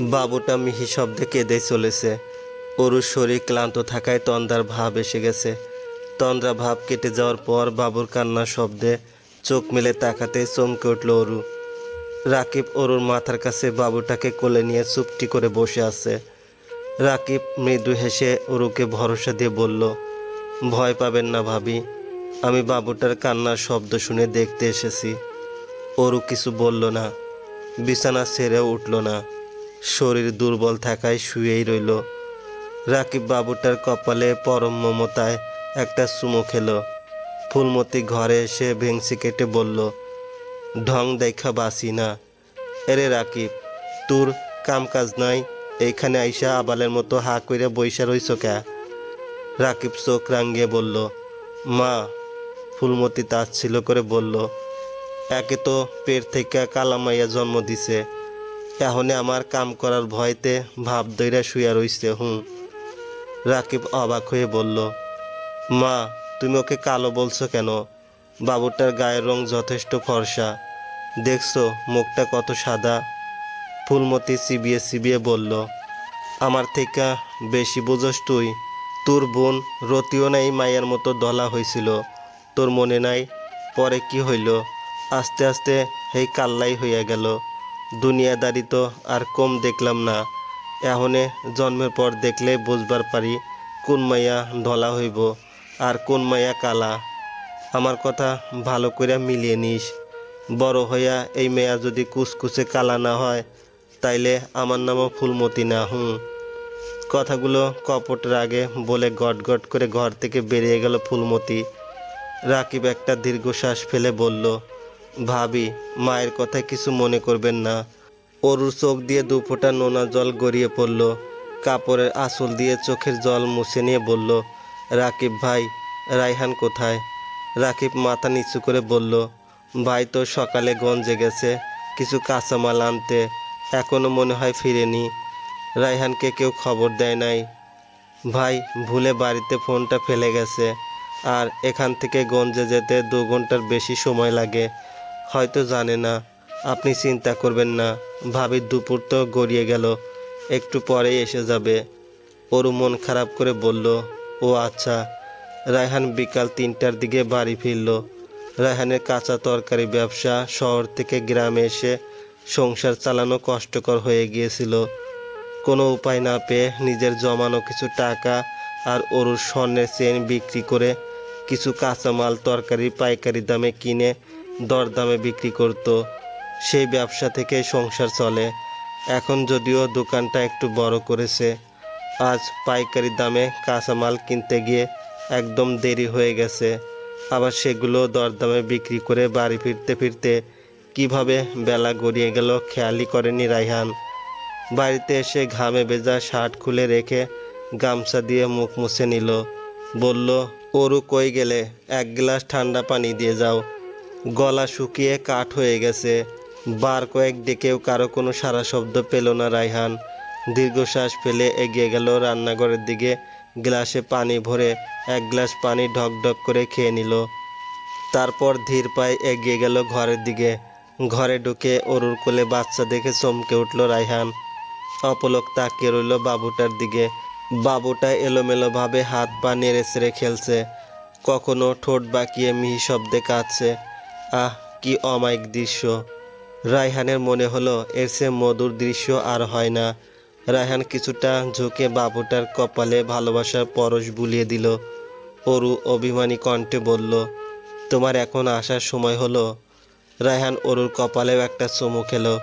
বাবুটা মিহি শব্দে কেঁদে চলেছে। অরুর শরীর ক্লান্ত থাকায় তন্দ্রার ভাব এসে গেছে। তন্দ্রা ভাব কেটে যাওয়ার পর বাবুর কান্নার শব্দে চোখ মেলে তাকাতে চমকে উঠল অরু। রাকিব অরুর মাথার কাছে বাবুটাকে কোলে নিয়ে চুপটি করে বসে আছে। রাকিব মৃদু হেসে অরুকে ভরসা দিয়ে বলল, ভয় পাবেন না ভাবি, আমি বাবুটার কান্নার শব্দ শুনে দেখতে এসেছি। অরু কিছু বলল না, বিছানা ছেড়েও উঠল না, শরীর দুর্বল থাকায় শুয়েই রইল। রাকিব বাবুটার কপালে পরম মমতায় একটা চুমো খেল। ফুলমতি ঘরে এসে ভেংসি কেটে বলল, ঢং দেখা বাসি না। এরে রাকিব, তোর কাম কাজ নাই, এইখানে আইসা আবালের মতো হা কইরা বইসা রইছ ক্যা? রাকিব চোখ রাঙিয়ে বলল, মা। ফুলমতি তাচ্ছিল্য করে বলল, একে তো পেট থেকে কালামাইয়া জন্ম দিছে, এহনে আমার কাম করার ভয়তে ভাব দইরা শুয়া রইছে। রাকিব অবাক হয়ে বলল, মা, তুমি ওকে কালো বলছো কেন? বাবুটার গায়ের রং যথেষ্ট ফর্সা, দেখছো মুখটা কত সাদা। ফুলমতি চিবিয়ে চিবিয়ে বলল, আমার থেকে বেশি বুঝোস তুই? তোর বোন রতিও নাই মায়ের মতো দলা হয়েছিল, তোর মনে নাই? পরে কি হইল? আস্তে আস্তে এই কাল্লাই হইয়া গেল। দুনিয়াদারি তো আর কম দেখলাম না, এহনে জন্মের পর দেখলে বুঝবার পারি কোন মাইয়া ধলা হইব আর কোন মাইয়া কালা। আমার কথা ভালো করে মিলিয়ে নিস। বড় হইয়া এই মেয়া যদি কুচকুচে কালা না হয়, তাইলে আমার নামও ফুলমতি না। কথাগুলো কপট রাগে বলে গট গট করে ঘর থেকে বেরিয়ে গেল ফুলমতি। রাকিব একটা দীর্ঘশ্বাস ফেলে বলল, ভাবি, মায়ের কথায় কিছু মনে করবেন না। অরুর চোখ দিয়ে দুফোঁটা নোনা জল গড়িয়ে পড়ল। কাপড়ের আঁচল দিয়ে চোখের জল মুছে নিয়ে বলল, রাকিব ভাই, রায়হান কোথায়? রাকিব মাথা নিচু করে বলল, ভাই তো সকালে গঞ্জে গেছে কিছু কাঁচামাল আনতে, এখনও মনে হয় ফিরেনি। রায়হানকে কেউ খবর দেয় নাই। ভাই ভুলে বাড়িতে ফোনটা ফেলে গেছে, আর এখান থেকে গঞ্জে যেতে 2 ঘন্টার বেশি সময় লাগে। হয়তো জানে না। আপনি চিন্তা করবেন না, ভাবির দুপুর তো গড়িয়ে গেল, একটু পরেই এসে যাবে। ওরু মন খারাপ করে বলল, ও আচ্ছা। রায়হান বিকাল 3টার দিকে বাড়ি ফিরল। রায়হানের কাঁচা তরকারি ব্যবসা শহর থেকে গ্রামে এসে সংসার চালানো কষ্টকর হয়ে গিয়েছিল। কোনো উপায় না পেয়ে নিজের জমানো কিছু টাকা আর অরুর স্বর্ণের চেন বিক্রি করে কিছু কাঁচামাল তরকারি পাইকারি দামে কিনে দরদামে বিক্রি করত। সেই ব্যবসা থেকে সংসার চলে। এখন যদিও দোকানটা একটু বড় করেছে। আজ পাইকারি দামে কাঁচামাল কিনতে গিয়ে একদম দেরি হয়ে গেছে। আবার সেগুলো দরদামে বিক্রি করে বাড়ি ফিরতে ফিরতে কিভাবে বেলা গড়িয়ে গেল খেয়ালই করেনি রায়হান। বাড়িতে এসে ঘামে ভেজা শার্ট খুলে রেখে গামছা দিয়ে মুখ মুছে নিল। বলল, অরু কই গেলে? 1 গ্লাস ঠান্ডা পানি দিয়ে যাও। গলা শুকিয়ে কাঠ হয়ে গেছে। বার কয়েক ডেকেও কারো কোনো সারা শব্দ পেল না রায়হান। দীর্ঘশ্বাস ফেলে এগিয়ে গেল রান্নাঘরের দিকে। গ্লাসে পানি ভরে 1 গ্লাস পানি ঢক ঢক করে খেয়ে নিল। তারপর ধীর পায়ে এগিয়ে গেল ঘরের দিকে। ঘরে ঢুকে অরুর কোলে বাচ্চা দেখে চমকে উঠল রায়হান। অপলক তাকিয়ে রইল বাবুটার দিকে। বাবুটা এলোমেলোভাবে হাত পা নেড়ে চেড়ে খেলছে, কখনো ঠোঁট বাঁকিয়ে মিহি শব্দে কাঁদছে। আহ, কি অমায়িক দৃশ্য! রায়হানের মনে হলো এর চেয়ে মধুর দৃশ্য আর হয় না। রায়হান কিছুটা ঝুঁকে বাবুটার কপালে ভালোবাসার পরশ বুলিয়ে দিল। অরু অভিমানী কণ্ঠে বলল, তোমার এখন আসার সময় হলো। রায়হান অরুর কপালেও একটা চুমু খেলো।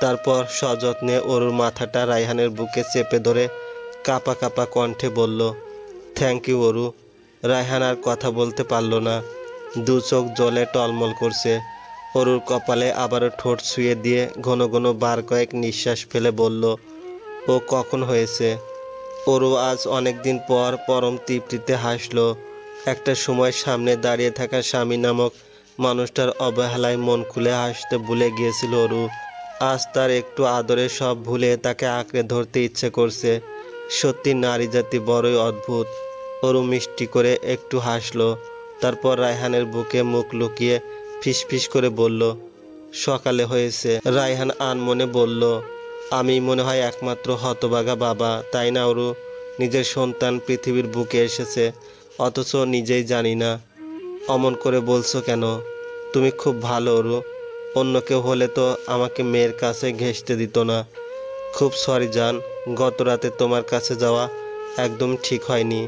তারপর সযত্নে অরুর মাথাটা রায়হানের বুকে চেপে ধরে কাঁপা কাঁপা কণ্ঠে বলল, থ্যাংক ইউ অরু। রায়হান আর কথা বলতে পারল না। 2 চোখ জলে টলমল করছে। অরুর কপালে আবারও ঠোঁট ছুঁয়ে দিয়ে ঘন ঘন বার কয়েক নিঃশ্বাস ফেলে বলল, ও কখন হয়েছে? অরু আজ অনেক দিন পর পরম তৃপ্তিতে হাসল। একটা সময় সামনে দাঁড়িয়ে থাকা স্বামী নামক মানুষটার অবহেলায় মন খুলে হাসতে ভুলে গিয়েছিল অরু। আজ তার একটু আদরে সব ভুলে তাকে আঁকড়ে ধরতে ইচ্ছে করছে। সত্যি নারী জাতি বড়ই অদ্ভুত। অরু মিষ্টি করে একটু হাসল। তারপর রায়হানের বুকে মুখ লুকিয়ে ফিসফিস করে বলল, সকালে হয়েছে। রায়হান আনমনে বলল, আমি মনে হয় একমাত্র হতভাগা বাবা, তাই না ওরু? নিজের সন্তান পৃথিবীর বুকে এসেছে, অথচ নিজেই জানি না। অমন করে বলছো কেন? তুমি খুব ভালো ওরু। অন্য কেউ হলে তো আমাকে মেয়ের কাছে ঘেঁষতে দিত না। খুব সরি জান, গত রাতে তোমার কাছে যাওয়া একদম ঠিক হয়নি।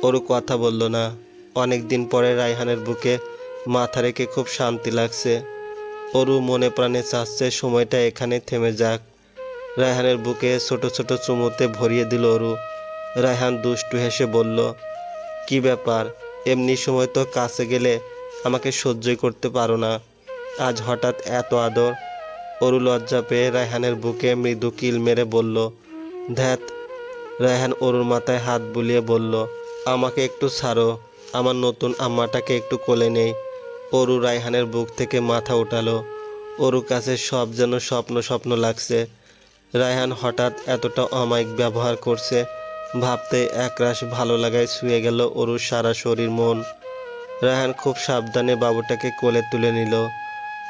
ওরু কথা বলল না। অনেক দিন পরে রায়হানের বুকে মাথা রেখে খুব শান্তি লাগছে। ওরু মনে প্রাণে চাচ্ছে সময়টা এখানে থেমে যাক। রায়হানের বুকে ছোট ছোট চুমুতে ভরিয়ে দিল ওরু। রায়হান দুষ্টু হেসে বলল, কি ব্যাপার? এমনি সময় তো কাছে গেলে আমাকে সহ্যই করতে পারো না, আজ হঠাৎ এত আদর? ওরু লজ্জা পেয়ে রায়হানের বুকে মৃদু কিল মেরে বলল, ধ্যাত। রায়হান ওরুর মাথায় হাত বুলিয়ে বলল, আমাকে একটু ছাড়ো, আমার নতুন আম্মাটাকে একটু কোলে নেই। ওরু রায়হানের বুক থেকে মাথা উঠালো। ওরুর কাছে সব যেন স্বপ্ন স্বপ্ন লাগছে। রায়হান হঠাৎ এতটা অমায়িক ব্যবহার করছে ভাবতে একরাশ ভালো লাগায় ছুঁয়ে গেল ওরুর সারা শরীর মন। রায়হান খুব সাবধানে বাবুটাকে কোলে তুলে নিল।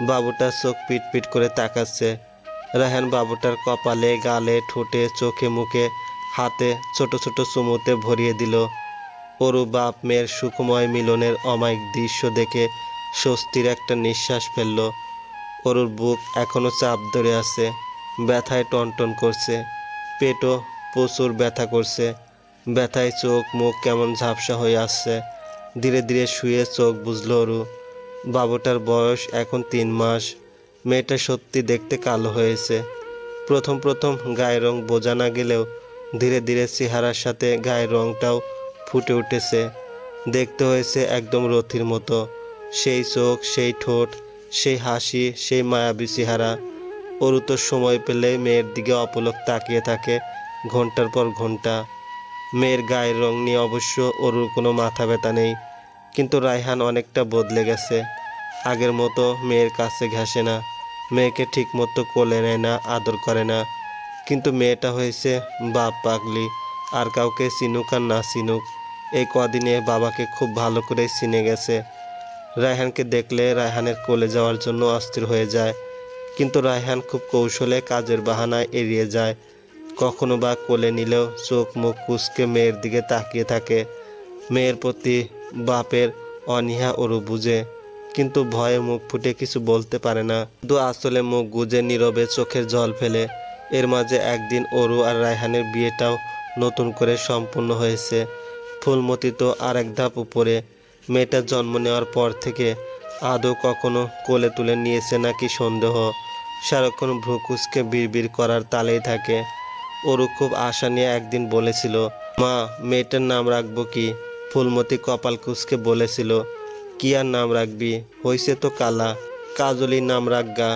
বাবুটা চোখ পিট পিট করে তাকাচ্ছে। রায়হান বাবুটার কপালে, গালে, ঠোঁটে, চোখে, মুখে, হাতে ছোট ছোট চুমুতে ভরিয়ে দিল। ওরু বাপ মেয়ের সুখময় মিলনের অমায়িক দৃশ্য দেখে স্বস্তির একটা নিঃশ্বাস ফেলল। ওরুর বুক এখনো চাপ ধরে আছে, ব্যথায় টনটন করছে, পেটও প্রচুর ব্যথা করছে। ব্যথায় চোখ মুখ কেমন ঝাপসা হয়ে আসছে। ধীরে ধীরে শুয়ে চোখ বুঝল ওরু। বাবুটার বয়স এখন 3 মাস। মেয়েটা সত্যি দেখতে কালো হয়েছে। প্রথম প্রথম গায়ের রং বোঝা না গেলেও ধীরে ধীরে চেহারার সাথে গায়ের রংটাও ফুটে উঠেছে। দেখতে হয়েছে একদম রথির মতো। সেই চোখ, সেই ঠোঁট, সেই হাসি, সেই মায়াবী চেহারা। ওরু তো সময় পেলে মেয়ের দিকে অপলক তাকিয়ে থাকে ঘন্টার পর ঘন্টা। মেয়ের গায়ের রং নিয়ে অবশ্য ওরুর কোনো মাথা ব্যথা নেই, কিন্তু রায়হান অনেকটা বদলে গেছে। আগের মতো মেয়ের কাছে ঘেঁষে না, মেয়েকে ঠিক মতো কোলে নেয় না, আদর করে না। কিন্তু মেয়েটা হয়েছে বাপ পাগলি। আর কাউকে চিনুক আর না চিনুক, এই কদিনে বাবাকে খুব ভালো করে চিনে গেছে। রায়হানকে দেখলে রায়হানের কোলে যাওয়ার জন্য অস্থির হয়ে যায়, কিন্তু রায়হান খুব কৌশলে কাজের বাহানায় এড়িয়ে যায়। কখনো বা কোলে নিলেও চোখ মুখ কুঁচকে মেয়ের দিকে তাকিয়ে থাকে। মেয়ের প্রতি বাপের অনীহা ওরু বুঝে, কিন্তু ভয়ে মুখ ফুটে কিছু বলতে পারে না, শুধু আসলে মুখ গুজে নীরবে চোখের জল ফেলে। এর মাঝে একদিন ওরু আর রায়হানের বিয়েটাও নতুন করে সম্পূর্ণ হয়েছে। ফুলমতি তো আর এক ধাপ উপরে। মেয়েটা জন্ম নেওয়ার পর থেকে আদৌ কখনো কোলে তুলে নিয়েছে নাকি সন্দেহ। সারাক্ষণ ভ্রু কুঁচকে বিড়বিড় করার তালেই থাকে। ওরু খুব আশা নিয়ে একদিন বলেছিল, মা, মেয়েটার নাম রাখবো কি? ফুলমতি কপাল কুঁচকে বলেছিল, কি আর নাম রাখবি, হইছে তো কালা, কাজলি নাম রাখগা।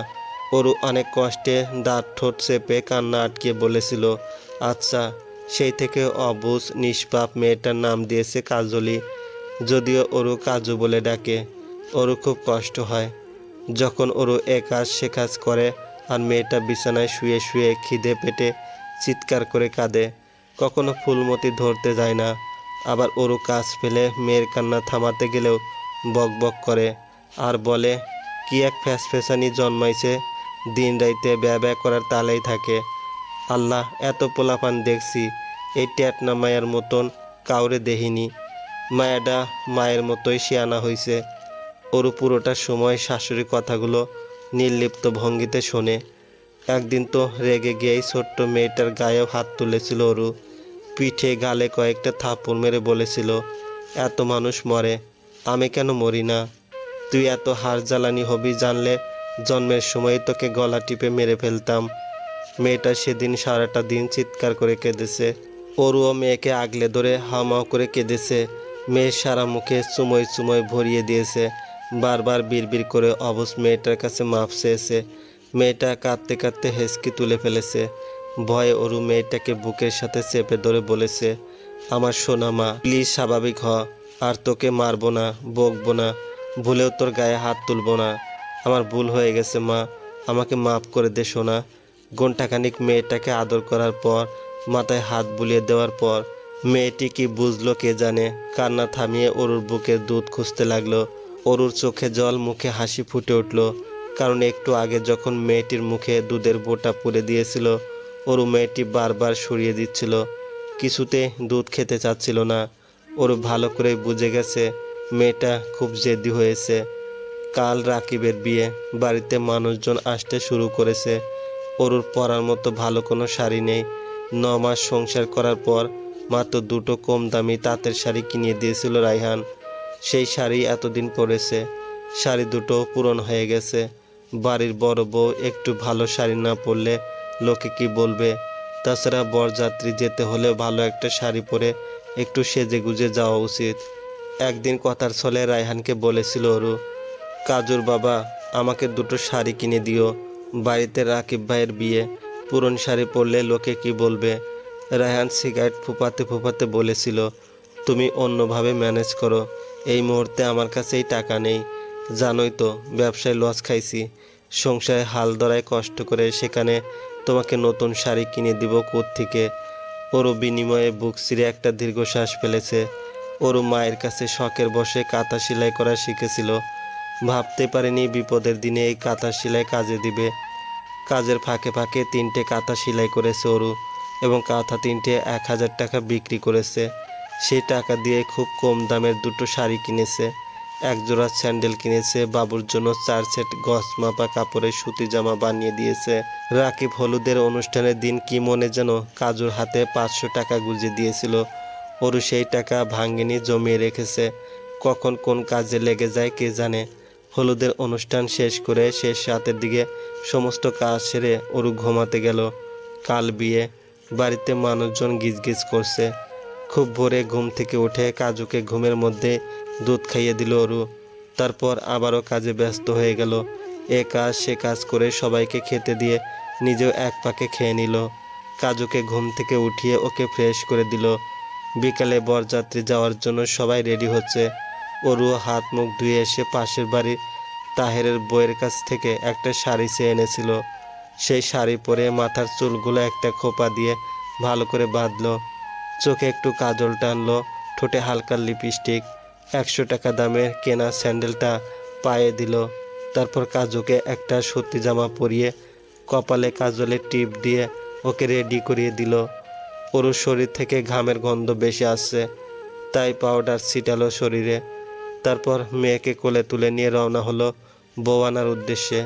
ওরু অনেক কষ্টে দাঁত ঠোঁট চেপে কান্না আটকিয়ে বলেছিল, আচ্ছা। সেই থেকে অবুঝ নিষ্পাপ মেয়েটার নাম দিয়েছে কাজলি। যদিও ওরু কাজু বলে ডাকে। ওরু খুব কষ্ট হয় যখন ওরু এ কাজ সে কাজ করে আর মেয়েটা বিছানায় শুয়ে শুয়ে খিদে পেটে চিৎকার করে কাঁদে। কখনো ফুলমতি ধরতে যায় না, আবার ওরু কাজ ফেলে মেয়ের কান্না থামাতে গেলেও বক বক করে আর বলে, কি এক ফ্যাসফ্যাসানি জন্মাইছে, দিন রাইতে ব্যয় ব্যয় করার তালেই থাকে। আল্লাহ, এত পোলাপান দেখছি, এই ট্যাটনা মায়ের মতন কাউরে দেখিনি। মায়াডা মায়ের মতোই শিয়ানা হইছে। ওরু পুরোটা সময় শাশুড়ির কথাগুলো নির্লিপ্ত ভঙ্গিতে শোনে। একদিন তো রেগে গিয়েই ছোট্ট মেয়েটার গায়েও হাত তুলেছিল ওরু। পিঠে গালে কয়েকটা থাপ্পড় মেরে বলেছিল, এত মানুষ মরে, আমি কেন মরি না? তুই এত হাড় জ্বালানি হবি জানলে জন্মের সময় তোকে গলা টিপে মেরে ফেলতাম। মেয়েটা সেদিন সারাটা দিন চিৎকার করে কেঁদেছে। ওরুও মেয়েকে আগলে ধরে হামাও করে কেঁদেছে। মেয়ের সারা মুখে চুমোয় চুমোয় ভরিয়ে দিয়েছে। বারবার বিড়বিড় করে অবশ মেয়েটার কাছে মাপ চেয়েছে। মেয়েটা কাঁদতে কাঁদতে হেঁচকি তুলে ফেলেছে। ভয়ে ওরু মেয়েটাকে বুকের সাথে চেপে ধরে বলেছে, আমার সোনা মা, প্লিজ স্বাভাবিক হ। আর তোকে মারবো না, বকবো না, ভুলেও তোর গায়ে হাত তুলবো না। আমার ভুল হয়ে গেছে মা, আমাকে মাফ করে দে সোনা। ঘণ্টাখানিক মেয়েটাকে আদর করার পর, মাথায় হাত বুলিয়ে দেওয়ার পর মেয়েটি কি বুঝলো কে জানে, কান্না থামিয়ে ওরুর বুকের দুধ খুঁজতে লাগলো। ওরুর চোখে জল, মুখে হাসি ফুটে উঠল, কারণ একটু আগে যখন মেয়েটির মুখে দুধের বোঁটা পুরে দিয়েছিল ওরু মেয়েটি বারবার সরিয়ে দিচ্ছিল, কিছুতে দুধ খেতে চাচ্ছিল না। ওরু ভালো করে বুঝে গেছে মেয়েটা খুব জেদি হয়েছে। কাল রাকিবের বিয়ে, বাড়িতে মানুষজন আসতে শুরু করেছে। ওরুর পরার মতো ভালো কোনো শাড়ি নেই। 9 মাস সংসার করার পর মাত্র দুটো কম দামি তাঁতের শাড়ি কিনে দিয়েছিল রায়হান। সেই শাড়ি এতদিন পরেছে, শাড়ি দুটো পুরনো হয়ে গেছে। বাড়ির বড় বউ একটু ভালো শাড়ি না পরলে লোকে কি বলবে? তাছাড়া বরযাত্রী যেতে হলে ভালো একটা শাড়ি পরে একটু সেজে গুজে যাওয়া উচিত। একদিন কথার ছলে রায়হানকে বলেছিল ওরু, কাজুর বাবা, আমাকে দুটো শাড়ি কিনে দিও, বাড়িতে রাকিব ভাইয়ের বিয়ে, পুরন শাড়ি পরলে লোকে কি বলবে? রায়হান সিগারেট ফুপাতে ফুপাতে বলেছিল, তুমি অন্যভাবে ম্যানেজ করো, এই মুহূর্তে আমার কাছেই টাকা নেই, জানোই তো ব্যবসায় লস খাইছি, সংসারে হাল ধরায় কষ্ট করে, সেখানে তোমাকে নতুন শাড়ি কিনে দিব কোত্থেকে? ওরও বিনিময়ে বুক চিরে একটা দীর্ঘশ্বাস ফেলেছে। ওরও মায়ের কাছে শখের বসে কাঁথা সেলাই করা শিখেছিল। ভাবতে পারেনি বিপদের দিনে এই কাঁথা সেলাই কাজে দিবে। কাজের ফাঁকে ফাঁকে 3টে কাঁথা সেলাই করেছে ওরু, এবং কাঁথা 3টে 1000 টাকা বিক্রি করেছে। সেই টাকা দিয়ে খুব কম দামের দুটো শাড়ি কিনেছে, এক জোড়া স্যান্ডেল কিনেছে, বাবুর জন্য 4 সেট গজ মাপা কাপড়ের সুতি জামা বানিয়ে দিয়েছে। রাকিব হলুদের অনুষ্ঠানের দিন কি মনে যেন কাজুর হাতে 500 টাকা গুঁজে দিয়েছিল। ওরু সেই টাকা ভাঙেনি, জমিয়ে রেখেছে, কখন কোন কাজে লেগে যায় কে জানে। হলুদের অনুষ্ঠান শেষ করে শেষ রাতের দিকে সমস্ত কাজ সেরে ওরু ঘুমাতে গেল। কাল বিয়ে, বাড়িতে মানুষজন গিজগিজ করছে। খুব ভোরে ঘুম থেকে উঠে কাজুকে ঘুমের মধ্যে দুধ খাইয়ে দিল ওরু। তারপর আবারও কাজে ব্যস্ত হয়ে গেল। এ কাজ সে কাজ করে সবাইকে খেতে দিয়ে নিজেও এক পাকে খেয়ে নিল। কাজুকে ঘুম থেকে উঠিয়ে ওকে ফ্রেশ করে দিল। বিকালে বরযাত্রী যাওয়ার জন্য সবাই রেডি হচ্ছে। ওরু হাত মুখ ধুয়ে এসে পাশের বাড়ির তাহেরের বইয়ের কাছ থেকে একটা শাড়ি চেয়ে এনেছিল। সেই শাড়ি পরে মাথার চুলগুলো একটা খোপা দিয়ে ভালো করে বাঁধলো, চোখে একটু কাজল টানলো, ঠোঁটে হালকা লিপস্টিক, 100 টাকা দামের কেনা স্যান্ডেলটা পায়ে দিল। তারপর কাজুকে একটা সুতি জামা পরিয়ে কপালে কাজলের টিপ দিয়ে ওকে রেডি করিয়ে দিল। ওর শরীর থেকে ঘামের গন্ধ বেশি আসছে, তাই পাউডার ছিটালো শরীরে। তারপর মেয়েকে কোলে তুলে নিয়ে রওনা হলো বউ আনার উদ্দেশ্যে।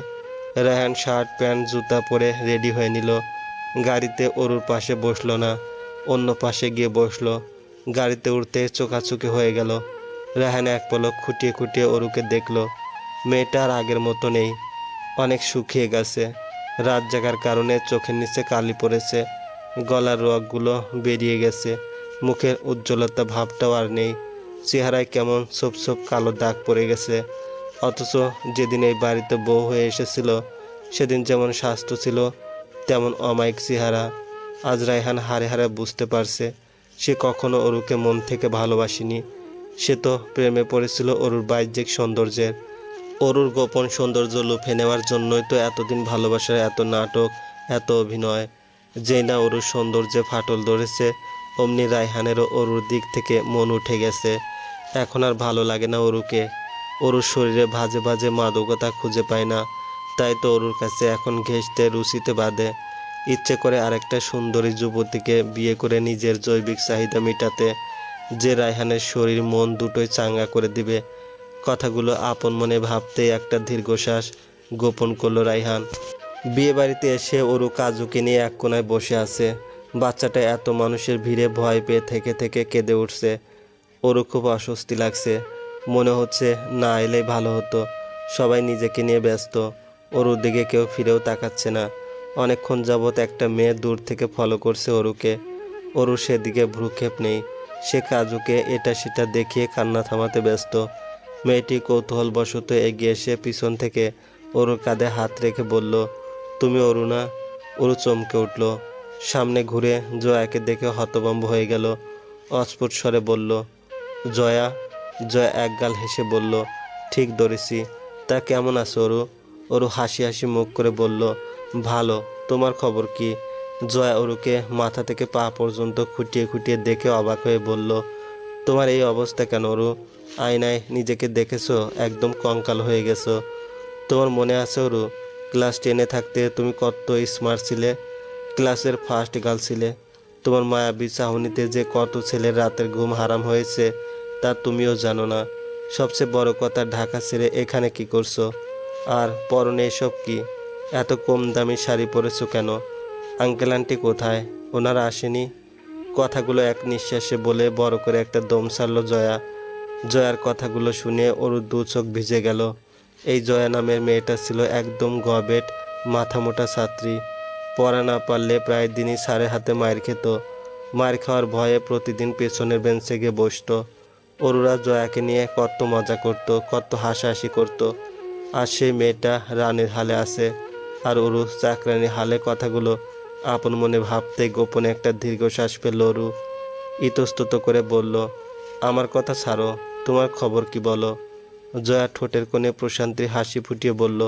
রায়হান শার্ট প্যান্ট জুতা পরে রেডি হয়ে নিল। গাড়িতে ওরুর পাশে বসলো না, অন্য পাশে গিয়ে বসলো। গাড়িতে উঠতে চোখাচোখি হয়ে গেল। রায়হান এক পলক খুঁটিয়ে খুঁটিয়ে ওরুকে দেখলো। মেয়েটা আর আগের মতো নেই, অনেক শুকিয়ে গেছে। রাত জাগার কারণে চোখের নিচে কালি পড়েছে, গলার রগগুলো বেরিয়ে গেছে, মুখের উজ্জ্বলতা ভাবটাও আর নেই, চেহারায় কেমন ছোপ ছোপ কালো দাগ পড়ে গেছে। অথচ যেদিন এই বাড়িতে বউ হয়ে এসেছিল সেদিন যেমন স্বাস্থ্য ছিল তেমন অমায়িক চেহারা। আজ রায়হান হাড়ে হাড়ে বুঝতে পারছে সে কখনো ওরুকে মন থেকে ভালোবাসেনি। সে তো প্রেমে পড়েছিল ওরুর বাহ্যিক সৌন্দর্যের। ওরুর গোপন সৌন্দর্য লুফে নেওয়ার জন্যই তো এতদিন ভালোবাসার এত নাটক, এত অভিনয়। যেই না ওরুর সৌন্দর্যে ফাটল ধরেছে অমনি রায়হানেরও ওরুর দিক থেকে মন উঠে গেছে। এখন আর ভালো লাগে না ওরুকে। ওরুর শরীরে ভাজে ভাজে মাদকতা খুঁজে পায় না, তাই তো ওরুর কাছে এখন ঘেঁষতে রুচিতে বাঁধে। ইচ্ছে করে আরেকটা সুন্দরী যুবতীকে বিয়ে করে নিজের জৈবিক চাহিদা মেটাতে, যে রায়হানের শরীর মন দুটোই চাঙ্গা করে দিবে। কথাগুলো আপন মনে ভাবতেই একটা দীর্ঘশ্বাস গোপন করলো রায়হান। বিয়ে বাড়িতে এসে ওরু কাজুকে নিয়ে এক কোনায় বসে আছে। বাচ্চাটা এত মানুষের ভিড়ে ভয় পেয়ে থেকে থেকে কেঁদে উঠছে। ওরু খুব অস্বস্তি লাগছে, মনে হচ্ছে না এলেই ভালো হতো। সবাই নিজেকে নিয়ে ব্যস্ত, ওরুর দিকে কেউ ফিরেও তাকাচ্ছে না। অনেকক্ষণ যাবৎ একটা মেয়ে দূর থেকে ফলো করছে ওরুকে। ওরু সেদিকে ভ্রুক্ষেপ নেই, সে কাজুকে এটা সেটা দেখিয়ে কান্না থামাতে ব্যস্ত। মেয়েটি কৌতূহলবশত এগিয়ে এসে পিছন থেকে ওরুর কাঁধে হাত রেখে বলল, তুমি অরু না? ওরু চমকে উঠল, সামনে ঘুরে জয়াকে দেখে হতভম্ব হয়ে গেল। অস্ফুট স্বরে বলল, জয়া। জয়া একগাল হেসে বলল, ঠিক ধরেছি। তা কেমন আছো অরু? অরু হাসি হাসি মুখ করে বলল, ভালো, তোমার খবর কি? জয়া অরুকে মাথা থেকে পা পর্যন্ত খুঁটিয়ে খুঁটিয়ে দেখে অবাক হয়ে বলল, তোমার এই অবস্থা কেন অরু? আয়নায় নিজেকে দেখেছো, একদম কঙ্কাল হয়ে গেছো। তোমার মনে আছে অরু, ক্লাস 10-এ থাকতে তুমি কত স্মার্ট ছিলে? ক্লাসের ফার্স্ট গার্ল ছিলে। তোমার মায়াবী চাহনিতে যে কত ছেলের রাতের ঘুম হারাম হয়েছে তা তুমিও জানো না। সবচেয়ে বড় কথা, ঢাকা ছেড়ে এখানে কি করছো? আর পরনে এসব কি? এত কম দামি শাড়ি পরেছো কেন? আঙ্কেল আন্টি কোথায়? ওনারা আসেনি? কথাগুলো এক নিঃশ্বাসে বলে বড় করে একটা দম ছাড়ল জয়া। জয়ার কথাগুলো শুনে ওর দু চোখ ভিজে গেল। এই জয়া নামের মেয়েটা ছিল একদম গবেট, মাথা মোটা ছাত্রী। পড়া না পারলে প্রায় দিনই স্যারের হাতে মায়ের খেত। মায়ের খাওয়ার ভয়ে প্রতিদিন পেছনের বেঞ্চে গিয়ে বসতো। অরুরা জয়াকে নিয়ে কত মজা করত, কত হাসাহাসি করত। আর সেই মেয়েটা রানীর হালে আছে, আর অরু চাকরানির হালে। কথাগুলো আপন মনে ভাবতে গোপনে একটা দীর্ঘশ্বাস পেল অরু। ইতস্তত করে বলল, আমার কথা ছাড়ো, তোমার খবর কি বলো? জয়া ঠোঁটের কোণে প্রশান্তির হাসি ফুটিয়ে বলল,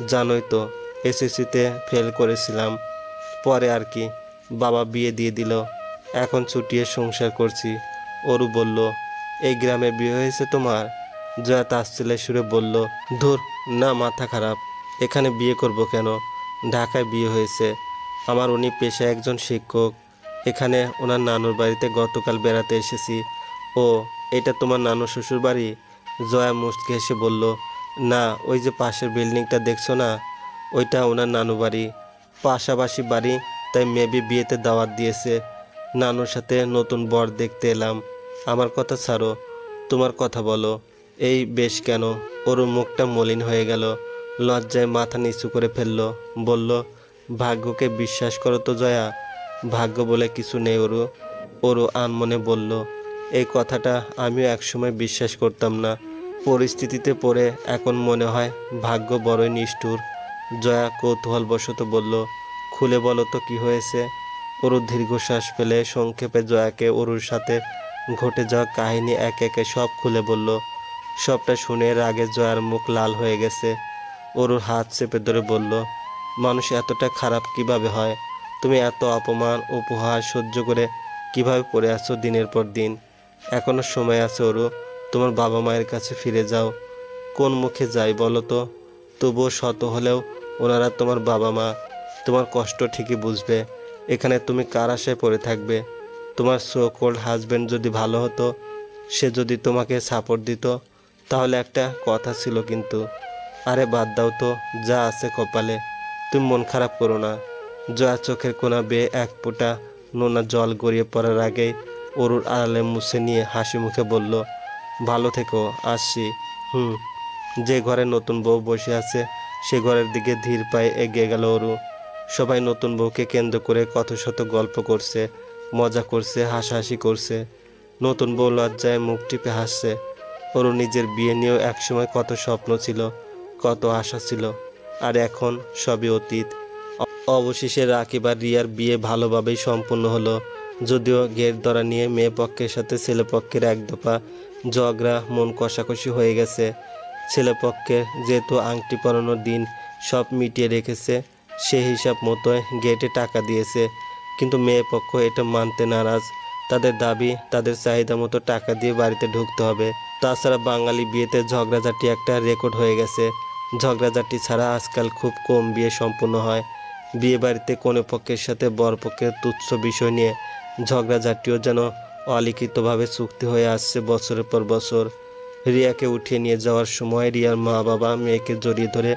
জানোই তো, এসএসসিতে ফেল করেছিলাম। পরে আর কি, বাবা বিয়ে দিয়ে দিল। এখন ছুটিয়ে সংসার করছি। অরু বলল, এই গ্রামে বিয়ে হয়েছে তোমার? জয়া তাচ্ছিল্যের সুরে বলল, ধুর, না, মাথা খারাপ। এখানে বিয়ে করব কেন? ঢাকায় বিয়ে হয়েছে আমার। উনি পেশায় একজন শিক্ষক। এখানে ওনার নানুর বাড়িতে গতকাল বেড়াতে এসেছি। ও, এটা তোমার নানু শ্বশুর বাড়ি? জয়া মুচকি হেসে বলল, না, ওই যে পাশের বিল্ডিংটা দেখছো না, ওইটা ওনার নানু বাড়ি। পাশাপাশি বাড়ি, তাই মেবি বিয়েতে দাওয়াত দিয়েছে। নানুর সাথে নতুন বর দেখতে এলাম। আমার কথা ছাড়ো, তোমার কথা বলো। এই বেশ কেন? ওর মুখটা মলিন হয়ে গেল। লজ্জায় মাথা নিচু করে ফেলল। বলল, ভাগ্যকে বিশ্বাস করো তো জয়া। ভাগ্য বলে কিছু নেই ওরু। ওরু আনমনে বলল, এই কথাটা আমিও একসময় বিশ্বাস করতাম না। পরিস্থিতিতে পড়ে এখন মনে হয় ভাগ্য বড়ই নিষ্ঠুর। জয়া কৌতূহলবশত বলল, খুলে বলো তো কি হয়েছে? অরু দীর্ঘশ্বাস ফেলে সংক্ষেপে জয়াকে অরুর সাথে ঘটে যাওয়া কাহিনী একে একে সব খুলে বলল। সবটা শুনে রাগে জয়ার মুখ লাল হয়ে গেছে। অরুর হাত চেপে ধরে বলল, মানুষ এতটা খারাপ কিভাবে হয়? তুমি এত অপমান উপহার সহ্য করে কিভাবে পড়ে আছো দিনের পর দিন? এখনো সময় আছে অরু, তোমার বাবা মায়ের কাছে ফিরে যাও। কোন মুখে যাই বলো তো? তবুও শত হলেও ওনারা তোমার বাবা মা। তোমার কষ্ট ঠিকই বুঝবে। এখানে তুমি কার আশায় পড়ে থাকবে? তোমার সো কল্ড হাজব্যান্ড যদি ভালো হতো, সে যদি তোমাকে সাপোর্ট দিত, তাহলে একটা কথা ছিল কিন্তু। আরে বাদ দাও তো, যা আছে কপালে। তুমি মন খারাপ করো না। জয়া চোখের কোনা বেয়ে এক ফোঁটা নোনা জল গড়িয়ে পড়ার আগেই অরুর আড়ালে মুছে নিয়ে হাসি মুখে বলল, ভালো থেকো, আসছি। হুম। যে ঘরে নতুন বউ বসে আছে সে ঘরের দিকে ধীর পায়ে এগিয়ে গেল অরু। সবাই নতুন বউকে কেন্দ্র করে কত শত গল্প করছে, মজা করছে, হাসাহাসি করছে। নতুন বউ লজ্জায় মুখ টিপে হাসছে। অরু নিজের বিয়ে নিয়েও একসময় কত স্বপ্ন ছিল, কত আশা ছিল, আর এখন সবই অতীত। অবশেষে রাকিব আর রিয়ার বিয়ে ভালোভাবেই সম্পূর্ণ হলো। যদিও গেট ধরা নিয়ে মেয়ে পক্ষের সাথে ছেলে পক্ষের এক দফা ঝগড়া, মন কষাকষি হয়ে গেছে। ছেলে পক্ষের যেহেতু আংটি পরানোর দিন সব মিটিয়ে রেখেছে, সে হিসাব মতোই গেটে টাকা দিয়েছে। কিন্তু মেয়ে পক্ষ এটা মানতে নারাজ। তাদের দাবি, তাদের চাহিদা মতো টাকা দিয়ে বাড়িতে ঢুকতে হবে। তাছাড়া বাঙালি বিয়েতে ঝগড়াঝাটি একটা রেকর্ড হয়ে গেছে। ঝগড়াঝাটি ছাড়া আজকাল খুব কম বিয়ে সম্পূর্ণ হয়। বিয়ে বাড়িতে কনে পক্ষের সাথে বরপক্ষের তুচ্ছ বিষয় নিয়ে ঝগড়াঝাটিও যেন অলিখিতভাবে চুক্তি হয়ে আসছে বছরের পর বছর। রিয়াকে উঠিয়ে নিয়ে যাওয়ার সময় রিয়ার মা বাবা মেয়েকে জড়িয়ে ধরে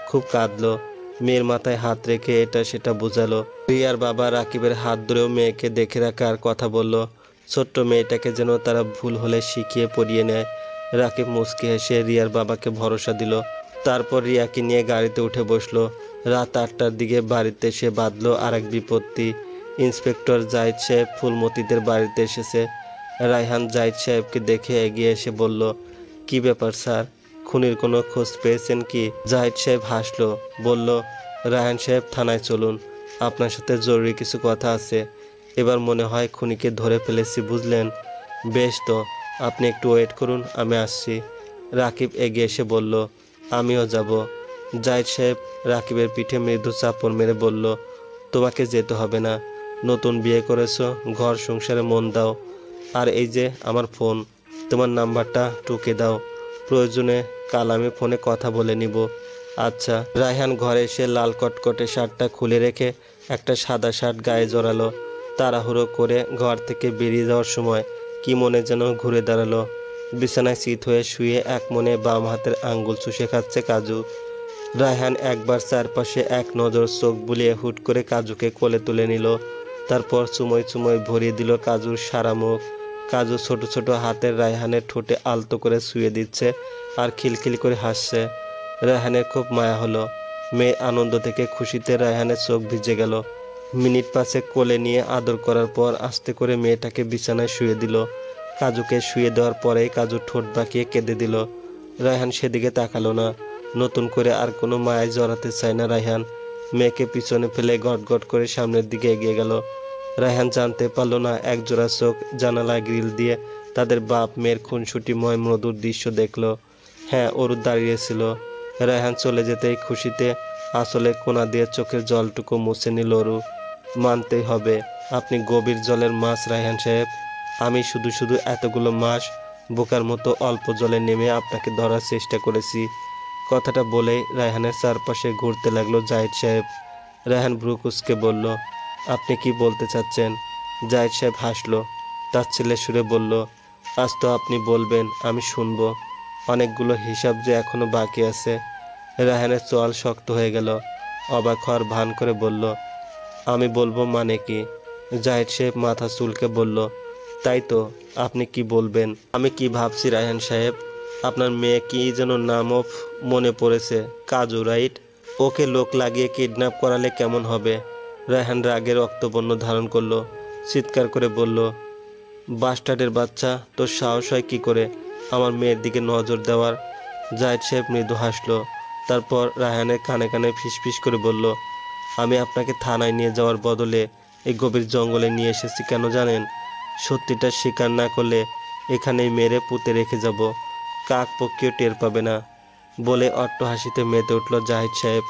খুব কাঁদলো। মেয়ের মাথায় হাত রেখে এটা সেটা বোঝালো। রিয়ার বাবা রাকিবের হাত ধরেও মেয়েকে দেখে রাখার কথা বলল। ছোট্ট মেয়েটাকে যেন তারা ভুল হলে শিখিয়ে পড়িয়ে নেয়। রাকিব মুচকি হেসে রিয়ার বাবাকে ভরসা দিল। তারপর রিয়াকে নিয়ে গাড়িতে উঠে বসলো। রাত 8টার দিকে বাড়িতে এসে বাঁধলো আর এক বিপত্তি। ইন্সপেক্টর জাহিদ সাহেব ফুলমতিদের বাড়িতে এসেছে। রায়হান জাহিদ সাহেবকে দেখে এগিয়ে এসে বলল, কি ব্যাপার স্যার, খুনির কোনো খোঁজ পেয়েছেন কি? জাহিদ সাহেব হাসলো, বলল, রায়হান সাহেব, থানায় চলুন, আপনার সাথে জরুরি কিছু কথা আছে। এবার মনে হয় খুনিকে ধরে ফেলেছি, বুঝলেন? বেশ তো, আপনি একটু ওয়েট করুন, আমি আসছি। রাকিব এগিয়ে এসে বলল, আমিও যাব। জাহিদ সাহেব রাকিবের পিঠে মৃদু চাপড় মেরে বলল, তোমাকে যেতে হবে না। নতুন বিয়ে করেছো, ঘর সংসারে মন দাও। আর এই যে আমার ফোন, তোমার নাম্বারটা টুকে দাও। প্রয়োজনে কাল আমি ফোনে কথা বলে নিব। আচ্ছা। রায়হান ঘরে এসে লাল কটকটে শার্টটা খুলে রেখে একটা সাদা শার্ট গায়ে জড়ালো। তাড়াহুড়ো করে ঘর থেকে বেরিয়ে যাওয়ার সময় কি মনে যেন ঘুরে দাঁড়ালো। বিছানায় চিত হয়ে শুয়ে এক মনে বাম হাতের আঙ্গুল চুষে খাচ্ছে কাজু। রায়হান একবার চারপাশে এক নজর চোখ বুলিয়ে হুট করে কাজুকে কোলে তুলে নিল। তারপর চুমোয় চুমোয় ভরিয়ে দিল কাজুর সারা মুখ। কাজু ছোট ছোট হাতের রায়হানের ঠোঁটে আলতো করে শুয়ে দিচ্ছে আর খিলখিল করে হাসছে। রায়হানের খুব মায়া হলো। মেয়ে আনন্দ থেকে খুশিতে রায়হানের চোখ ভিজে গেল। মিনিট পাঁচেক কোলে নিয়ে আদর করার পর আস্তে করে মেয়েটাকে বিছানায় শুয়ে দিল। কাজুকে শুয়ে দেওয়ার পরেই কাজু ঠোঁট বাঁকিয়ে কেঁদে দিল। রায়হান সেদিকে তাকালো না। নতুন করে আর কোনো মায়ায় জড়াতে চায় না রায়হান। মেয়েকে পিছনে ফেলে গটগট করে সামনের দিকে এগিয়ে গেল। রায়হান জানতে পারল না একজোড়া চোখ জানালায় গ্রিল দিয়ে তাদের বাপ মেয়ের খুনসুটিময় মধুর দৃশ্য দেখল। হ্যাঁ, অরু দাঁড়িয়েছিল। রায়হান চলে যেতেই খুশিতে আসলে কোনা দিয়ে চোখের জলটুকু মুছে নিল অরু। মানতেই হবে, আপনি গভীর জলের মাছ রায়হান সাহেব। আমি শুধু শুধু এতগুলো মাস বোকার মতো অল্প জলে নেমে আপনাকে ধরার চেষ্টা করেছি। কথাটা বলেই রায়হানের চারপাশে ঘুরতে লাগলো জাহিদ সাহেব। রায়হান ভ্রু কুঁচকে বলল, আপনি কি বলতে চাচ্ছেন? জাহিদ সাহেব হাসলো। তার ছেলে সুরে বলল, আজ তো আপনি বলবেন, আমি শুনবো। অনেকগুলো হিসাব যে এখনো বাকি আছে। রায়হানের চোয়াল শক্ত হয়ে গেল। অবাক হওয়ার ভান করে বলল, আমি বলবো মানে কি? জাহিদ সাহেব মাথা চুলকে বলল, তাই তো, আপনি কি বলবেন? আমি কি ভাবছি রায়হান সাহেব, আপনার মেয়ে কি যেন নামও মনে পড়েছে, কাজু, রাইট? ওকে লোক লাগিয়ে কিডন্যাপ করালে কেমন হবে? রায়হান রাগের রক্তবর্ণ ধারণ করলো। চিৎকার করে বলল, বাস্টার্ডের বাচ্চা, তোর সাহস হয় কি করে আমার মেয়ের দিকে নজর দেওয়ার? জাহিদ সাহেব মৃদু হাসলো। তারপর রায়হানের কানে কানে ফিসফিস করে বলল, আমি আপনাকে থানায় নিয়ে যাওয়ার বদলে এই গভীর জঙ্গলে নিয়ে এসেছি কেন জানেন? সত্যিটা স্বীকার না করলে এখানেই মেরে পুঁতে রেখে যাব। কাক পক্ষীও টের পাবে না। বলে অট্টহাসিতে মেতে উঠল জাহিদ সাহেব।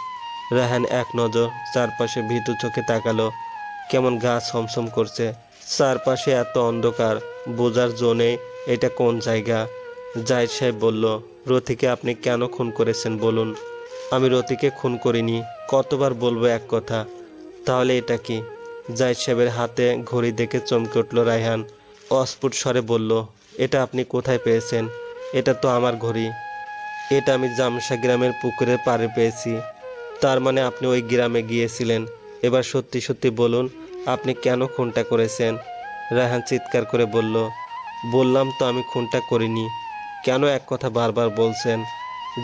রায়হান এক নজর চারপাশে ভীতু চোখে তাকালো। কেমন গা ছমছম করছে। চারপাশে এত অন্ধকার, বোঝার জো নেই এটা কোন জায়গা। জাহিদ সাহেব বলল, রতিকে আপনি কেন খুন করেছেন বলুন? আমি রতিকে খুন করিনি। কতবার বলবো এক কথা? তাহলে এটা কি? জাহিদ সাহেবের হাতে ঘড়ি দেখে চমকে উঠল রায়হান। অস্ফুট স্বরে বলল, এটা আপনি কোথায় পেয়েছেন? এটা তো আমার ঘড়ি। এটা আমি জামসা গ্রামের পুকুরের পাড়ে পেয়েছি। তার মানে আপনি ওই গ্রামে গিয়েছিলেন। এবার সত্যি সত্যি বলুন, আপনি কেন খুনটা করেছেন? রায়হান চিৎকার করে বলল, বললাম তো আমি খুনটা করিনি। কেন এক কথা বারবার বলছেন?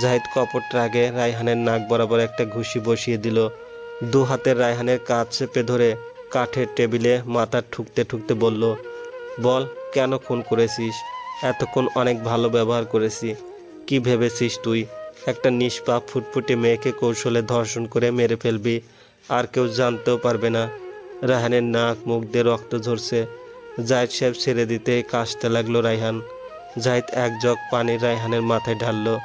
জাহিদ কপট রাগে রায়হানের নাক বরাবর একটা ঘুষি বসিয়ে দিল। দু হাতের রায়হানের কাঁধ চেপে ধরে কাঠের টেবিলে মাথা ঠুকতে ঠুকতে বলল, বল, কেন খুন করেছিস? এতক্ষণ অনেক ভালো ব্যবহার করেছি। কি ভেবেছিস তুই একটা নিষ্পাপ ফুটফুটে মেয়েকে কৌশলে ধর্ষণ করে মেরে ফেলবি, আর কেউ জানতেও পারবে না? রায়হানের নাক মুখ দিয়ে রক্ত ঝরছে। জাহিদ সাহেব ছেড়ে দিতে কাশতে লাগলো রায়হান। জাহিদ এক জগ পানি রায়হানের মাথায় ঢাললো।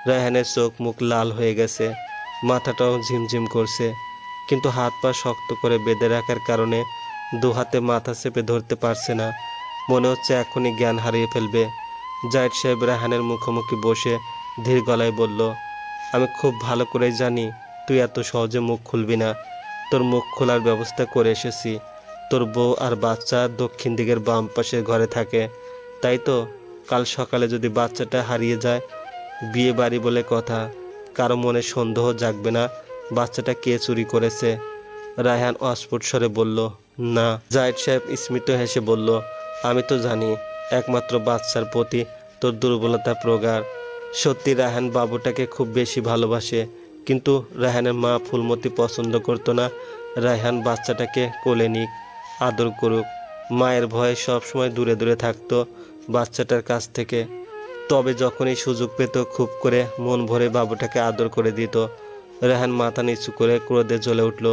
রায়হানের চোখ মুখ লাল হয়ে গেছে, মাথাটাও ঝিমঝিম করছে, কিন্তু হাত পা শক্ত করে বেঁধে রাখার কারণে দু হাতে মাথা চেপে ধরতে পারছে না। মনে হচ্ছে এখনই জ্ঞান হারিয়ে ফেলবে। জাহিদ সাহেব রায়হানের মুখোমুখি বসে ধীর গলায় বলল, আমি খুব ভালো করেই জানি তুই এত সহজে মুখ খুলবি না। তোর মুখ খোলার ব্যবস্থা করে এসেছি। তোর বউ আর বাচ্চা দক্ষিণ দিকের বাম পাশের ঘরে থাকে, তাই তো? কাল সকালে যদি বাচ্চাটা হারিয়ে যায়, বিয়ে বাড়ি বলে কথা, কারো মনে সন্দেহ জাগবে না বাচ্চাটা কে চুরি করেছে? রায়হান অস্ফুট স্বরে বলল, না। জাহিদ সাহেব স্মিত হেসে বলল, আমি তো জানি একমাত্র বাচ্চার প্রতি তোর দুর্বলতা প্রগাঢ়। সত্যি রায়হান বাবুটাকে খুব বেশি ভালোবাসে, কিন্তু রায়হানের মা ফুলমতি পছন্দ করতো না রায়হান বাচ্চাটাকে কোলে নিক, আদর করুক। মায়ের ভয়ে সবসময় দূরে দূরে থাকতো বাচ্চাটার কাছ থেকে। তবে যখনই সুযোগ পেত খুব করে মন ভরে বাবুটাকে আদর করে দিত। রায়হান মাথা নিচু করে ক্রোধে জ্বলে উঠল।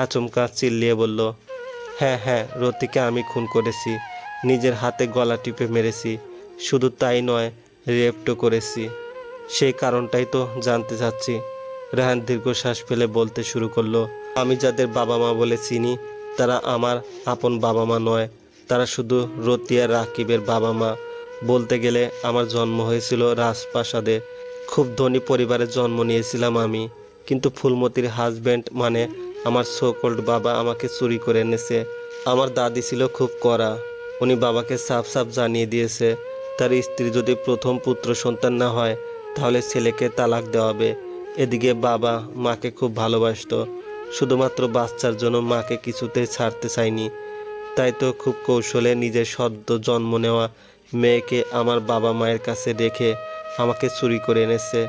আচমকা চিল্লিয়ে বলল, হ্যাঁ হ্যাঁ, রতিকে আমি খুন করেছি, নিজের হাতে গলা টিপে মেরেছি। শুধু তাই নয়, রেপও করেছি। সেই কারণটাই তো জানতে চাচ্ছি। রায়হান দীর্ঘশ্বাস ফেলে বলতে শুরু করলো, আমি যাদের বাবা মা বলে চিনি তারা আমার আপন বাবা মা নয়, তারা শুধু রতি আর রাকিবের বাবা মা। বলতে গেলে আমার জন্ম হয়েছিল রাজপ্রাসাদে। খুব ধনী পরিবারে জন্ম নিয়েছিলাম আমি, কিন্তু ফুলমতির হাজব্যান্ড মানে আমার সোকল্ড বাবা আমাকে চুরি করে এনেছে। আমার দাদি ছিল খুব কড়া। উনি বাবাকে সাফ সাফ জানিয়ে দিয়েছে তার স্ত্রী যদি প্রথম পুত্র সন্তান না হয় তাহলে ছেলেকে তালাক দেওয়া হবে। এদিকে বাবা মাকে খুব ভালোবাসতো, শুধুমাত্র বাচ্চার জন্য মাকে কিছুতেই ছাড়তে চায়নি। তাই তো খুব কৌশলে নিজের সদ্য জন্ম নেওয়া মেয়েকে আমার বাবা মায়ের কাছে রেখে আমাকে চুরি করে এনেছে।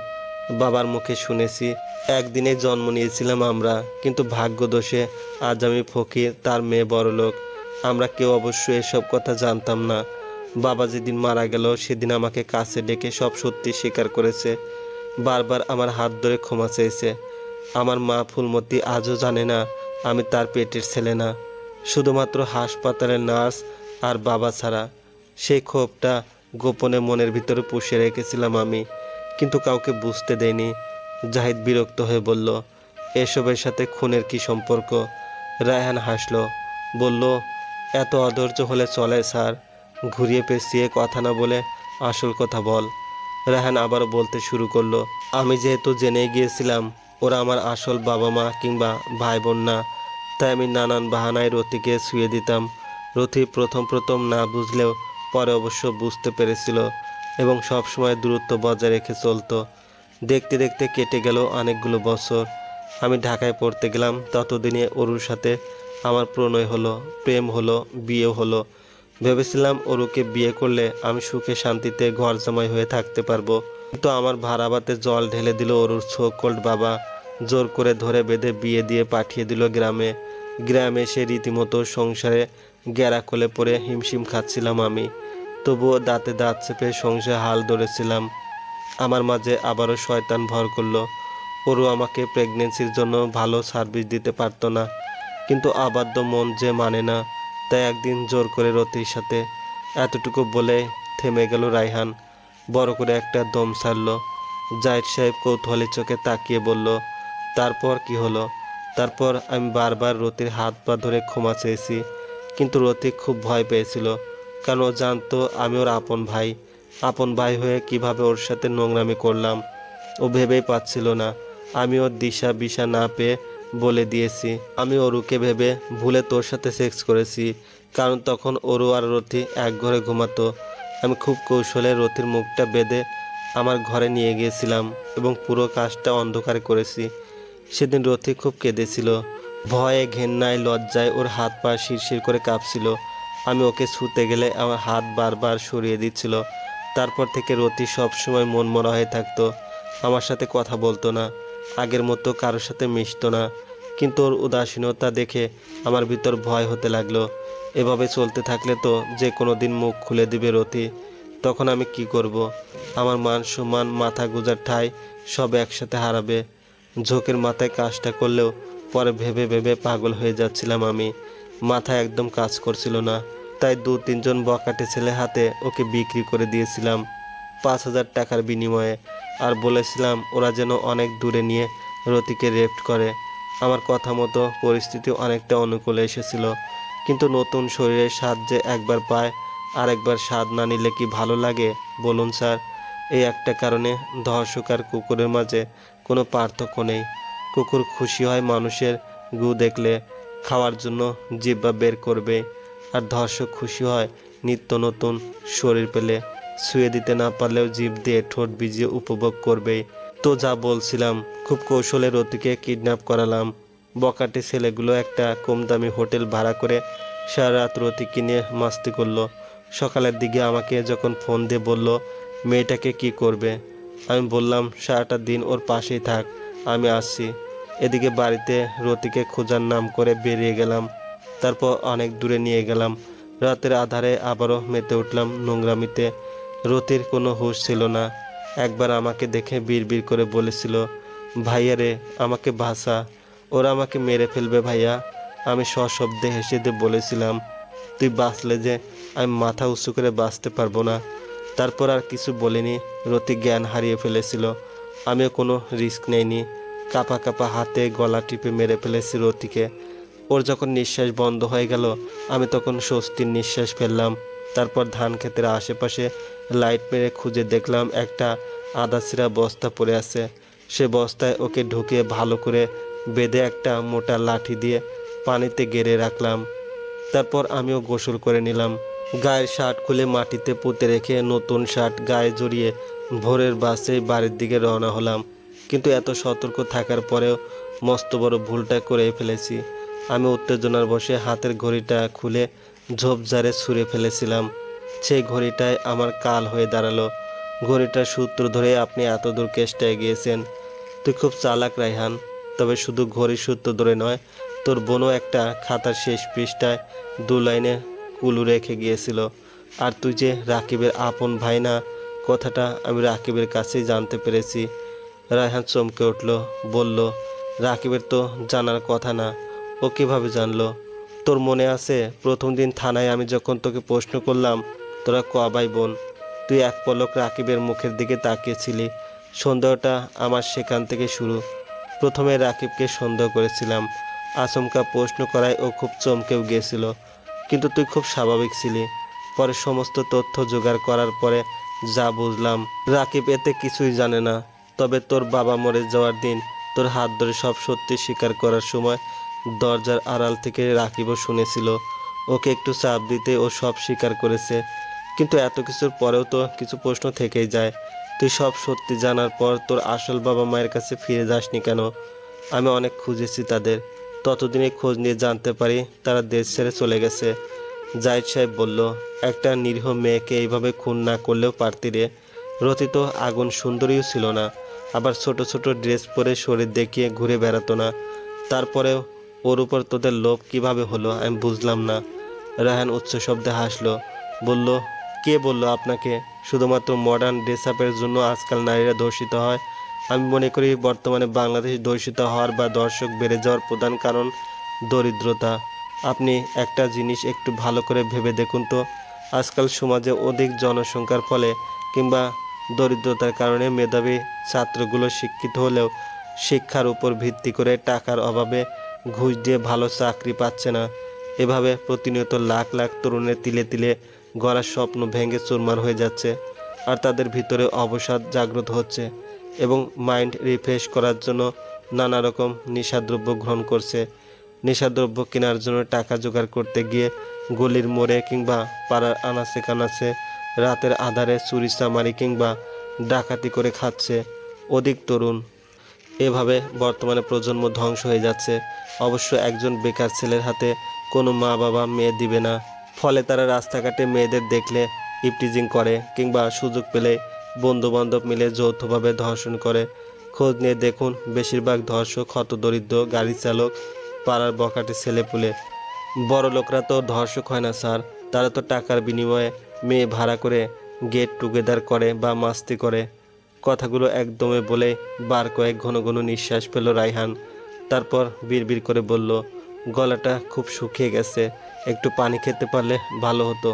বাবার মুখে শুনেছি একদিনে জন্ম নিয়েছিলাম আমরা, কিন্তু ভাগ্যদোষে আজ আমি ফকির, তার মেয়ে বড়লোক। আমরা কেউ অবশ্য এসব কথা জানতাম না। বাবা যেদিন মারা গেল সেদিন আমাকে কাছে ডেকে সব সত্যি স্বীকার করেছে। বারবার আমার হাত ধরে ক্ষমা চেয়েছে। আমার মা ফুলমতি আজও জানে না আমি তার পেটের ছেলে না, শুধুমাত্র হাসপাতালের নার্স আর বাবা ছাড়া। সেই ক্ষোভটা গোপনে মনের ভিতরে পুষে রেখেছিলাম আমি, কিন্তু কাউকে বুঝতে দেয়নি। জাহিদ বিরক্ত হয়ে বলল, এসবের সাথে খুনের কি সম্পর্ক? রায়হান হাসলো, বলল, এত অধৈর্য হলে চলে স্যার? ঘুরিয়ে পেঁচিয়ে কথা না বলে আসল কথা বল। রায়হান আবারও বলতে শুরু করলো, আমি যেহেতু জেনে গিয়েছিলাম ওরা আমার আসল বাবা মা কিংবা ভাই বোন না, তাই আমি নানান বাহানায় রতিকে শুয়ে দিতাম। রথি প্রথম প্রথম না বুঝলেও পরে অবশ্য বুঝতে পেরেছিল এবং সবসময় দূরত্ব বজায় রেখে চলতো। দেখতে দেখতে কেটে গেল অনেকগুলো বছর। আমি ঢাকায় পড়তে গেলাম, ততদিনে অরুর সাথে আমার প্রণয় হলো, প্রেম হলো, বিয়ে হলো। ভেবেছিলাম অরুকে বিয়ে করলে আমি সুখে শান্তিতে ঘর জামাই হয়ে থাকতে পারবো, কিন্তু আমার ভাড়া ভাতে জল ঢেলে দিল অরুর সোকল্ড বাবা। জোর করে ধরে বেঁধে বিয়ে দিয়ে পাঠিয়ে দিল গ্রামে। গ্রামে এসে রীতিমতো সংসারে গ্যারাকলে পড়ে হিমশিম খাচ্ছিলাম আমি। তবুও দাঁতে দাঁত চেপে সংসারে হাল ধরেছিলাম। আমার মাঝে আবারও শয়তান ভর করলো। ওরও আমাকে প্রেগনেন্সির জন্য ভালো সার্ভিস দিতে পারতো না, কিন্তু আবাধ্য মন যে মানে না। তাই একদিন জোর করে রতির সাথে। এতটুকু বলে থেমে গেল রায়হান, বড় করে একটা দম ছাড়ল। জাহিদ সাহেব কৌতূহলী চোখে তাকিয়ে বলল, তারপর কি হলো? তারপর আমি বারবার রতির হাত পা ধরে ক্ষমা চেয়েছি, কিন্তু রতি খুব ভয় পেয়েছিল, কারণ ও জানতো আমি ওর আপন ভাই। আপন ভাই হয়ে কিভাবে ওর সাথে নোংরামি করলাম ও ভেবেই পাচ্ছিল না। আমি ওর দিশা বিশা না পেয়ে বলে দিয়েছি আমি অরুকে ভেবে ভুলে তোর সাথে সেক্স করেছি, কারণ তখন অরু আর রথি এক ঘরে ঘুমাতো। আমি খুব কৌশলে রথির মুখটা বেঁধে আমার ঘরে নিয়ে গিয়েছিলাম এবং পুরো কাজটা অন্ধকারে করেছি। সেদিন রথি খুব কেঁদেছিল, ভয়ে ঘেন্নায় লজ্জায় ওর হাত পা শিরশির করে কাঁপছিল। আমি ওকে ছুতে গেলে আমার হাত বারবার সরিয়ে দিচ্ছিল। তারপর থেকে রতি সবসময় মনমরা হয়ে থাকতো, আমার সাথে কথা বলতো না, আগের মতো কারোর সাথে মিশতো না। কিন্তু ওর উদাসীনতা দেখে আমার ভিতর ভয় হতে লাগলো। এভাবে চলতে থাকলে তো যে কোনো দিন মুখ খুলে দিবে রতি। তখন আমি কি করব? আমার মান সম্মান, মাথা গোঁজার ঠাঁই সব একসাথে হারাবে। ঝোঁকের মাথায় কাজটা করলেও পরে ভেবে ভেবে পাগল হয়ে যাচ্ছিলাম আমি। মাথায় একদম কাজ করছিল না। তাই 2-3 জন বখাটে ছেলে হাতে ওকে বিক্রি করে দিয়েছিলাম 5,000 টাকার বিনিময়ে, আর বলেছিলাম ওরা যেন অনেক দূরে নিয়ে রতিকে রেপ্ট করে। আমার কথা মতো পরিস্থিতি অনেকটা অনুকূলে এসেছিল, কিন্তু নতুন শরীরের স্বাদ যে একবার পায় আর একবার স্বাদ না নিলে কি ভালো লাগে বলুন স্যার? এই একটা কারণে ধর্ষক আর কুকুরের মাঝে কোনো পার্থক্য নেই। কুকুর খুশি হয় মানুষের গু দেখলে, খাওয়ার জন্য জিহ্বা বের করবে, আর ধর্ষক খুশি হয় নিত্য নতুন শরীর পেলে, ছুঁয়ে দিতে না পারলেও জিভ দিয়ে ঠোঁট ভিজিয়ে উপভোগ করবে। তো যা বলছিলাম, খুব কৌশলে রতিকে কিডন্যাপ করালাম। বকাটে ছেলেগুলো একটা কম দামি হোটেল ভাড়া করে সারা রাত রতিকে নিয়ে মাস্তি করলো। সকালের দিকে আমাকে যখন ফোন দিয়ে বলল মেয়েটাকে কি করবে, আমি বললাম সারাটা দিন ওর পাশেই থাক, আমি আসছি। এদিকে বাড়িতে রতিকে খোঁজার নাম করে বেরিয়ে গেলাম। তারপর অনেক দূরে নিয়ে গেলাম। রাতের আধারে আবারও মেতে উঠলাম নোংরামিতে। রতির কোনো হুঁশ ছিল না। একবার আমাকে দেখে বিড়বিড় করে বলেছিল, ভাইয়া রে, আমাকে ভাষা, ওরা আমাকে মেরে ফেলবে ভাইয়া। আমি সশব্দে হেসে দিয়ে বলেছিলাম, তুই বাঁচলে যে আমি মাথা উঁচু করে বাঁচতে পারবো না। তারপর আর কিছু বলিনি। রতি জ্ঞান হারিয়ে ফেলেছিল, আমিও কোনো রিস্ক নেইনি। কাঁপা কাঁপা হাতে গলা টিপে মেরে ফেলেছি রতিকে। ওর যখন নিঃশ্বাস বন্ধ হয়ে গেল আমি তখন স্বস্তির নিঃশ্বাস ফেললাম। তারপর ধান ক্ষেতের আশেপাশে লাইট মেরে খুঁজে দেখলাম একটা আধা ছিঁড়া বস্তা পড়ে আছে। সে বস্তায় ওকে ঢুকিয়ে ভালো করে বেঁধে একটা মোটা লাঠি দিয়ে পানিতে গেড়ে রাখলাম। তারপর আমিও গোসল করে নিলাম। গায়ের শার্ট খুলে মাটিতে পুঁতে রেখে নতুন শার্ট গায়ে জড়িয়ে ভোরের বাসে বাড়ির দিকে রওনা হলাম। কিন্তু এত সতর্ক থাকার পরেও মস্ত বড় ভুলটা করে ফেলেছি। আমি উত্তেজনার বশে হাতের ঘড়িটা খুলে ঝোপঝাড়ে ছুঁড়ে ফেলেছিলাম। সেই ঘড়িটায় আমার কাল হয়ে দাঁড়ালো। ঘড়িটার সূত্র ধরে আপনি এত দূর কেসটা এগিয়েছেন। তুই খুব চালাক রায়হান। তবে শুধু ঘড়ির সূত্র ধরে নয়, তোর বোনও একটা খাতার শেষ পৃষ্ঠায় 2 লাইনে কুলু রেখে গিয়েছিল। আর তুই যে রাকিবের আপন ভাই না, কথাটা আমি রাকিবের কাছেই জানতে পেরেছি। রায়হান চমকে উঠল, বলল, রাকিবের তো জানার কথা না, ও কীভাবে জানলো? তোর মনে আছে প্রথম দিন থানায় আমি যখন তোকে প্রশ্ন করলাম তোরা কবাই বোন, তুই এক পলক রাকিবের মুখের দিকে তাকিয়েছিলি। সন্দেহটা আমার সেখান থেকে শুরু। প্রথমে রাকিবকে সন্দেহ করেছিলাম। আচমকা প্রশ্ন করায় ও খুব চমকেও গিয়েছিল, কিন্তু তুই খুব স্বাভাবিক ছিলি। পরে সমস্ত তথ্য জোগাড় করার পরে যা বুঝলাম, রাকিব এতে কিছুই জানে না। তবে তোর বাবা মরে যাওয়ার দিন তোর হাত ধরে সব সত্যি স্বীকার করার সময় দরজার আড়াল থেকে রাকিবও শুনেছিল। ওকে একটু চাপ দিতে ও সব স্বীকার করেছে। কিন্তু এত কিছুর পরেও তো কিছু প্রশ্ন থেকেই যায়। তুই সব সত্যি জানার পর তোর আসল বাবা মায়ের কাছে ফিরে যাসনি কেন? আমি অনেক খুঁজেছি তাদের। ততদিনে খোঁজ নিয়ে জানতে পারি তারা দেশ ছেড়ে চলে গেছে। জাহিদ সাহেব বলল, একটা নিরীহ মেয়েকে এইভাবে খুন না করলেও পারতি রে। রতি তো আগুন সুন্দরীও ছিল না, আবার ছোট ছোট ড্রেস পরে শরীর দেখিয়ে ঘুরে বেড়াতো না। তারপরেও ওর উপর তোদের লোভ কিভাবে হলো আমি বুঝলাম না। রায়হান উচ্চ শব্দে হাসলো, বলল, কে বলল আপনাকে শুধুমাত্র মডার্ন ড্রেস আপের জন্য আজকাল নারীরা ধর্ষিত হয়? আমি মনে করি বর্তমানে বাংলাদেশ ধর্ষিত হওয়ার বা দর্শক বেড়ে যাওয়ার প্রধান কারণ দরিদ্রতা। আপনি একটা জিনিস একটু ভালো করে ভেবে দেখুন তো, আজকাল সমাজে অধিক জনসংখ্যার ফলে কিংবা দরিদ্রতার কারণে মেধাবী ছাত্রগুলো শিক্ষিত হলেও শিক্ষার উপর ভিত্তি করে টাকার অভাবে ঘুষ দিয়ে ভালো চাকরি পাচ্ছে না। এভাবে প্রতিনিয়ত লাখ লাখ তরুণের তিলে তিলে গড়া স্বপ্ন ভেঙে চুরমার হয়ে যাচ্ছে। আর তাদের ভিতরে অবসাদ জাগ্রত হচ্ছে এবং মাইন্ড রিফ্রেশ করার জন্য নানা রকম নেশাদ্রব্য গ্রহণ করছে। নেশাদ্রব্য কেনার জন্য টাকা জোগাড় করতে গিয়ে গলির মোড়ে কিংবা পাড়ার আনাচে কানাচে রাতের আধারে চুরি চামারি কিংবা ডাকাতি করে খাচ্ছে অধিক তরুণ। এভাবে বর্তমানে প্রজন্ম ধ্বংস হয়ে যাচ্ছে। অবশ্য একজন বেকার ছেলের হাতে কোনো মা বাবা মেয়ে দিবে না। ফলে তারা রাস্তাঘাটে মেয়েদের দেখলে ইপটিজিং করে কিংবা সুযোগ পেলে বন্ধুবান্ধব মিলে যৌথভাবে ধর্ষণ করে। খোঁজ নিয়ে দেখুন, বেশিরভাগ ধর্ষক হতদরিদ্র গাড়ি চালক, পাড়ার বখাটে ছেলেপুলে। বড় লোকরা তো ধর্ষক হয় না স্যার, তারা তো টাকার বিনিময়ে মেয়ে ভাড়া করে গেট টুগেদার করে বা মাস্তি করে। কথাগুলো একদমে বলে বার কয়েক ঘন ঘন নিঃশ্বাস ফেল রায়হান। তারপর বিড়বিড় করে বলল, গলাটা খুব শুকিয়ে গেছে, একটু পানি খেতে পারলে ভালো হতো।